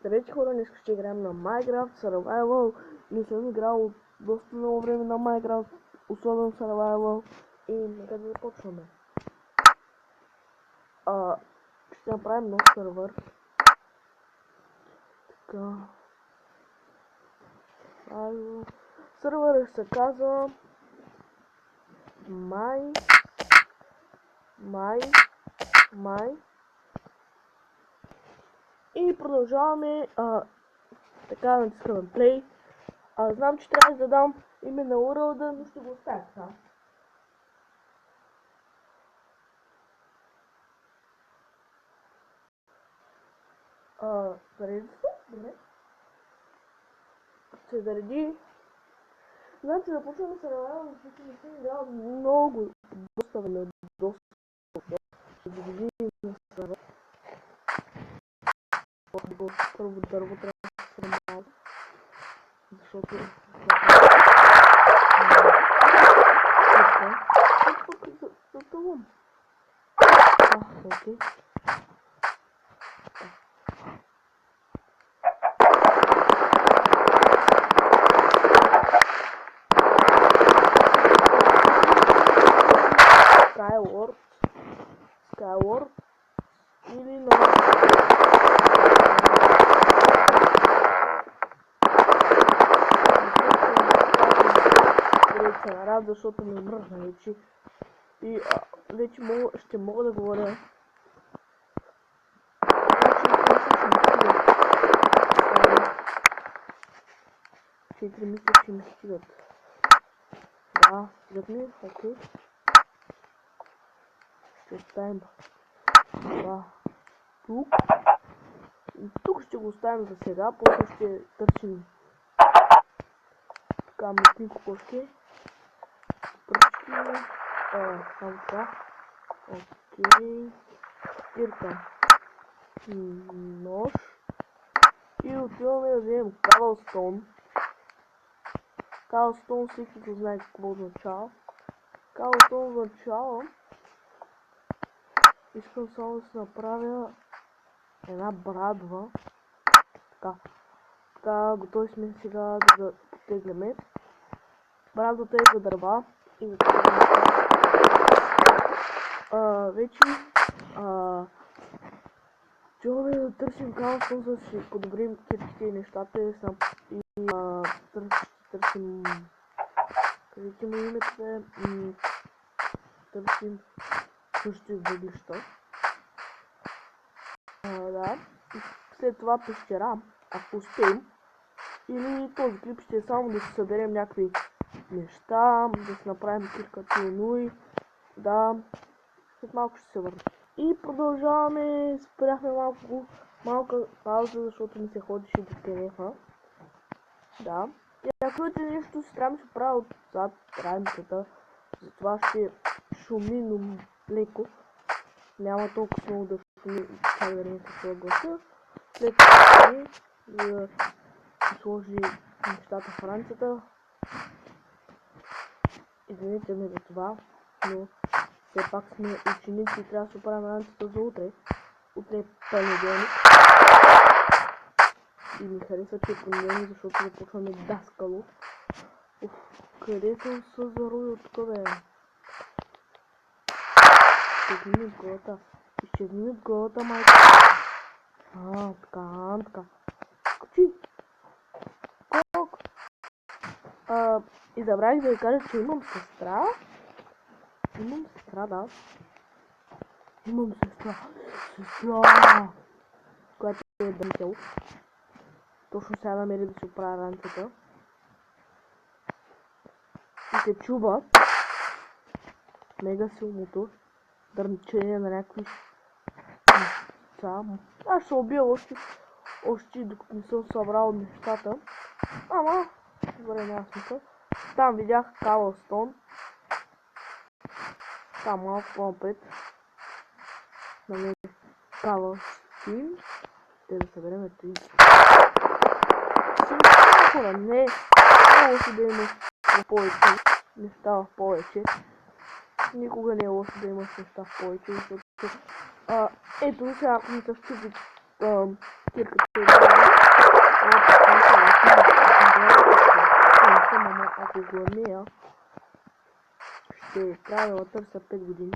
Здравейте хора, днес ще играем на Minecraft Survival. Не съм играл доста много време на Minecraft, особено Survival. И нека да започваме. Ще направим нов сервер. Така. Серверът се казва My. И продължаваме. Така натискаме Play. Знам, че трябва да дам име на URL, но ще го оставя така. Зареди се? Добре. Се зареди. Значи започваме да се налявам, защото не съм играл много, доста време, доста. Да видим на сервер. Първо дърво трябва да се срамава, защото затъвам. Окей. Skyward или на се нарад, защото ми мръзна вече и вече ще мога да говоря. Четири мисля, че ми стигат. Да, стигат ми, окей. Ще оставим това тук. И тук ще го оставим за сега, после ще търсим така метни кокошки. Пръчки. Само това. Окей. Кирка. Нож. И отиваме да вземем Cobblestone. Cobblestone всеки го знае какво означава. Cobblestone означава. Искам само да се направя една брадва. Така, готови сме сега да потегляме. Брадвата е за дърва и за това. Вече чуваме да търсим Cobblestone, за да ще подобрим кирките и нещата и търсим където му името търсим също въглища. Да. След това пещера, ако успеем. Или този клип ще е само да си съберем някакви неща, да си направим кирката и да, след малко ще се върнем. И продължаваме, спряхме малка пауза, защото ми се ходеше до телефона. Да. И ако имате нещо, си трябва да се правя отзад раницата, затова ще шуми, но леко. Няма толкова много да шуми, как да не се гласа. След това да сложи нещата в раницата. Извините ме за това, но все пак сме ученици и трябва да се оправим раницата за утре. Утре е понеделник. И ми харесва, че е понеделник, защото започваме даскало. Къде съм се заруил тук, бе? Изчезни от главата. Изчезни от главата, майка. Така. Скочи. Колко? И забравих да ви кажа, че имам сестра. Имам сестра, да. Имам сестра. Която е дъмтел. Точно сега намери да си оправя раницата. И се чува мега силното дърмчение на някакви неща. Аз ще убия още докато не съм събрал нещата. Ама, добре, няма смисъл. Там видях Cobblestone. Там малко по-напред. Намерих Cobblestone. Те да съберем три. Хора, не. Много лошо да имаш повече неща в повече. Никога не е лошо да имаш неща в повече, защото ето сега, ако ми се щупи кирката ако го умея, ще трябва да търся 5 години.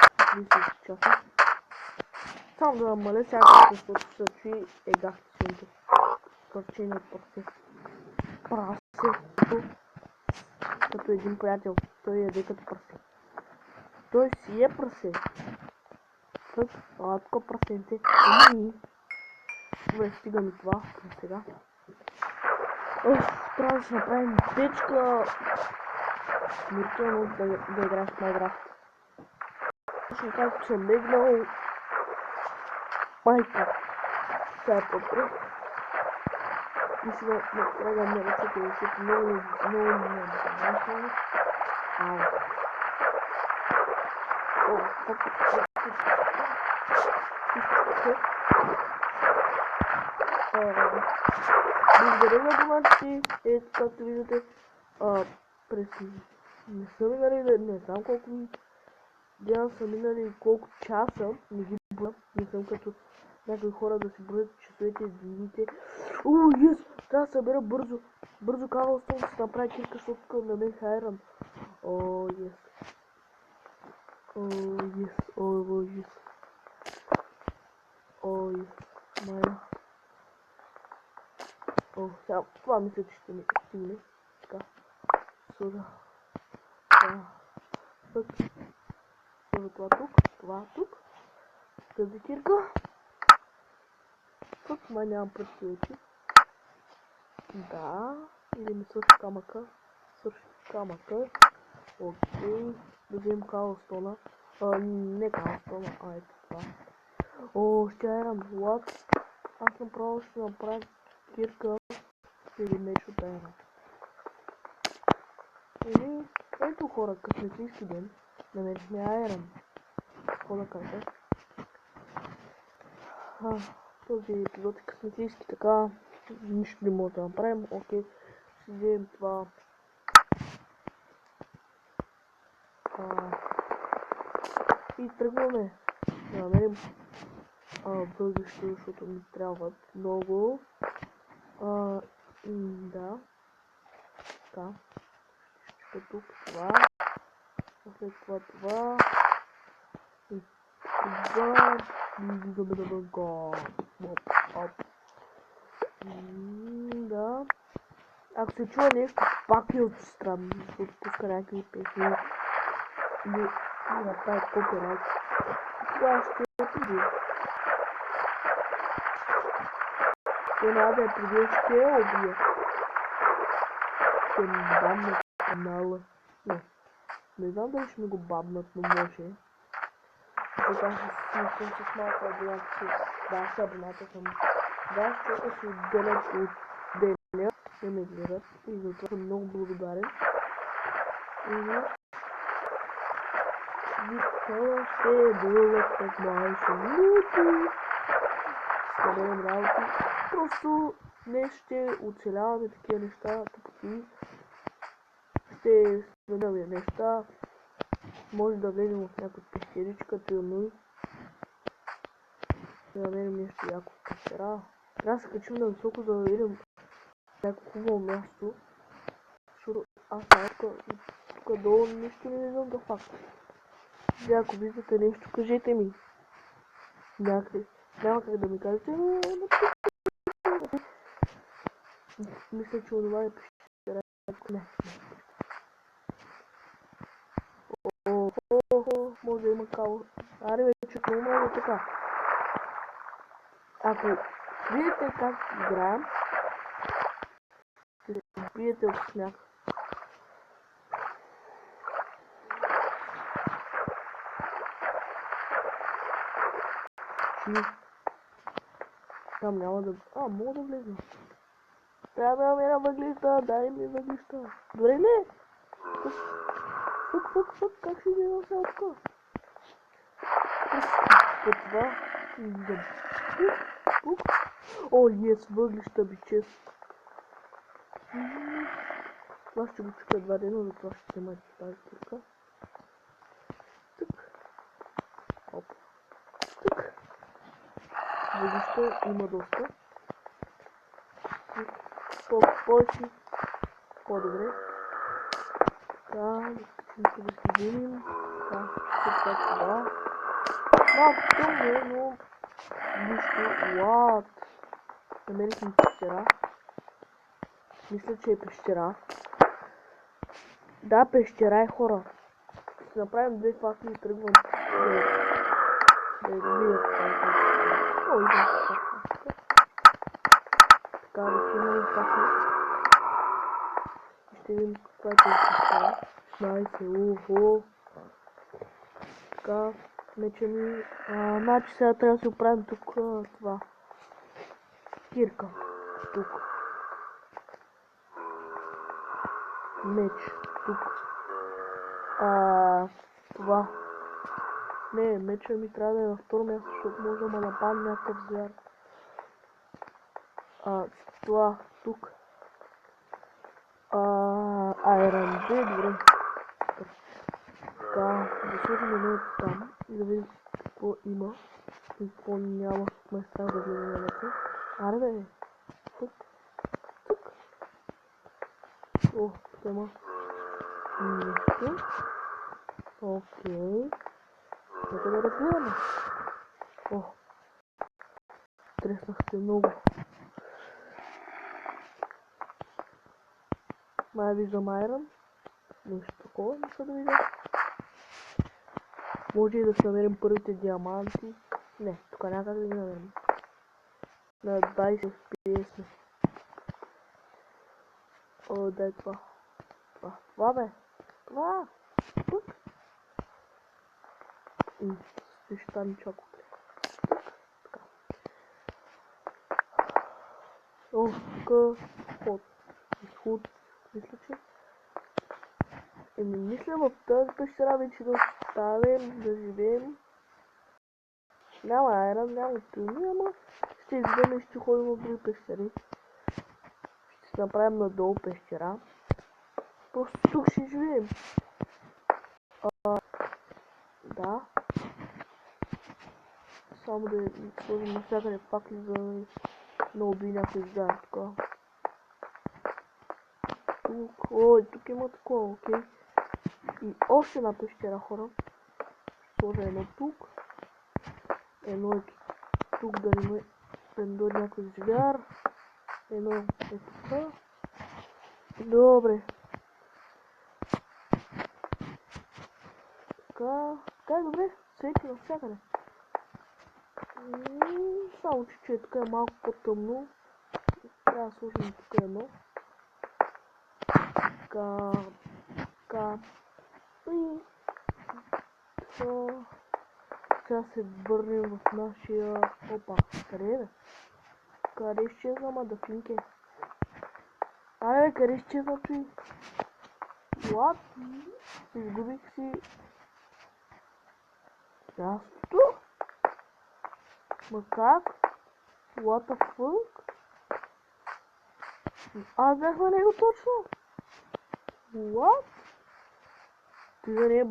30 часа. Само да намаля всякакво, защото се чуи егахте синто. Парчение от парче. Прасето. Като един приятел. Той яде като прасе. Той си е прасе. Тък, тук прасенце. Добре, стига ми това сега. Трябва да си направим печка. Смирително да играеш в Майнкрафт. Точно както съм легнал. Майка. Сега е по-добре. И сега направя на ръцете, защото много не е. Ау. О, благодаря за донатите. Ето, както виждате, през не са минали, не знам колко дена са минали, колко часа, не ги броя, не съм като някои хора да си броят часовете и дните. Ес! Трябва да събера бързо кавалството да се направи кирка, защото тук на мен хайран. Ес! Майна. Сега това мисля, че ще ми стигне. Така. Сюда. Това тук. Тази кирка. Тук май нямам пъти очи. Да. Или ми свърши камъка. Окей. Да вземем каустона. Не каустона, ето това. Ще айрам. What? Аз направо ще направя кирка или нещо да айрам. Или, ето хора, късметлийски ден. Намерихме айрам. Какво да кажа? Този епизод е късметлийски, така нищо не може да направим. Окей, ще вземем това. И тръгваме да намерим въглища, защото ми трябват много. Да. Така. Ще тук това. След това това. И това. Влизаме на вънка. Да. Ако се чува нещо, пак ми отстрани, защото пуска някакви песни. И направи копирайт. Това ще е преди. Ще няма да е преди, ще я убия. Ще ми бабнат канала. Не знам дали ще ми го бабнат, но може. Затова съм с малко абоната си. Да, с абоната съм. Да, защото си отделят от деня. Не ме гледат. И затова съм много благодарен. Виктора ще бъдат 15 минути. Съберем работи. Просто днес ще оцеляваме такива неща, тъпоти. Ще сменяме неща. Може да влезем в някаква пещеричка, тъмно. Да намерим нещо яко в пещера. Трябва да се качим на високо, за да видим някакво хубаво място. Защото аз тук долу нищо не виждам да факт. Ако виждате нещо, кажете ми. Някъде. Няма как да ми кажете, но мисля, че онова е пещера. Не. Може да има као. Аре вече, много е така. Ако видите как играем, ще биете от смях. Там няма да... мога да влезем. Трябва да намеря въглища, дай ми въглища. Добре ли? Фък, как ще излезам сега така? Това... Ес, въглища би чест. Аз ще го чука 2 дена, затова ще взема тази кирка. Тук. Оп. Тук. въглища има доста. Повече. По-добре. Така, да си видим. Така, това. Малко тъмно е, но нищо. Уау! Намерихме пещера. Мисля, че е пещера. Да, пещера е, хора. Ще направим 2 факли и тръгвам да видя това. О, идем така. Така, да снимаме факли. И ще видим каква е тази пещера. 16, ухо. Така, меча ми. Значи сега трябва да си оправим тук това. Кирка. Тук. Меч. Тук. Това. Не, меча ми трябва да е на второ място, защото може да ме нападне някакъв звяр. Това. Тук. Iron 2, добре. Така, да сложим едно там и да видим какво има и какво няма, ме е страх да гледаме вече. Аре бе, тук. О, тук има нищо. Окей. Нека да разгледаме. О, треснахте много. Май виждам айрон. Нещо такова не са да видя. Може и да се намерим първите диаманти. Не, тук някак да ги намерим. На 20 FPS сме. О, дай това. Това бе. Това. Тук. Ще стане чакоте. Така. О, тук. Изход. Мисля, че. Мисля в тази пещера вече да оставим, да живеем. Няма айрон, няма тъмни, ама ще изгледаме и ще ходим в други пещери. Ще си направим надолу пещера. Просто тук ще живеем. Да. Само да сложим навсякъде факли, за да не уби някой звяр тук. Ой, тук има такова, окей. И още една пещера, хора. Сложа едно тук. Едно е тук да не ме пендори някой звяр. Едно е тук. Добре. Така е добре. Свети навсякъде. Само че тук е малко по-тъмно. Трябва да сложим тук едно. Така. И сега се върнем в нашия... Опа, къде е? Къде изчезна мадафинке? Аре бе, къде изчезна той? What? Изгубих си... мястото? Ма как? What the fuck? Аз бях на него точно? What? Ти да не е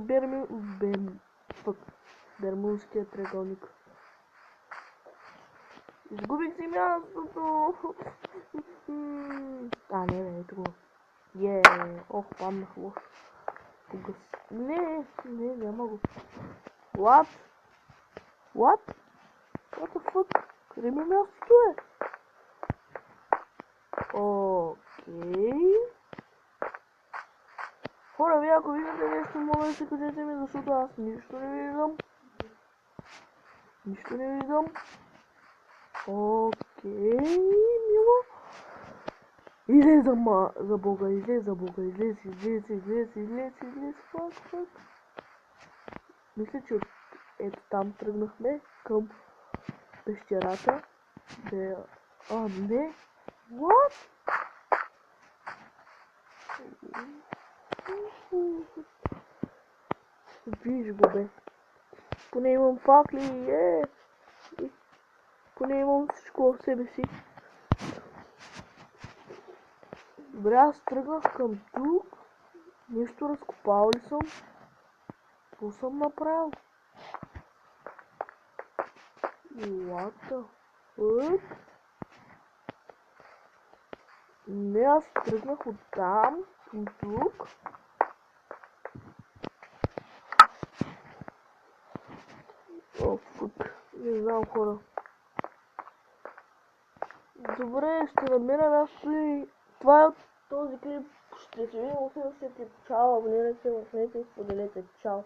Бермудския триъгълник. Изгубих си мястото! Не бе, ето го. Ох, паднах лошо. Не, няма го. What the fuck? Къде ми е мястото е? Окей. Хора, вие ако виждате нещо, моля да се кажете ми, защото аз нищо не виждам. Окей, мило. Излез за Бога, излез. Фак. Мисля, че ето там тръгнахме към пещерата. Не. What? Виж го, бе. Поне имам факли, Поне имам всичко в себе си. Добре, аз тръгнах към тук. Нещо разкопал ли съм? Какво съм направил? What? Оп. Не, аз тръгнах от там към тук. О, фук. Не знам, хора. Добре, ще намеря място и това е от този клип. Ще се видим в следващия клип. Чао, абонирайте се, лайкнете и споделете. Чао.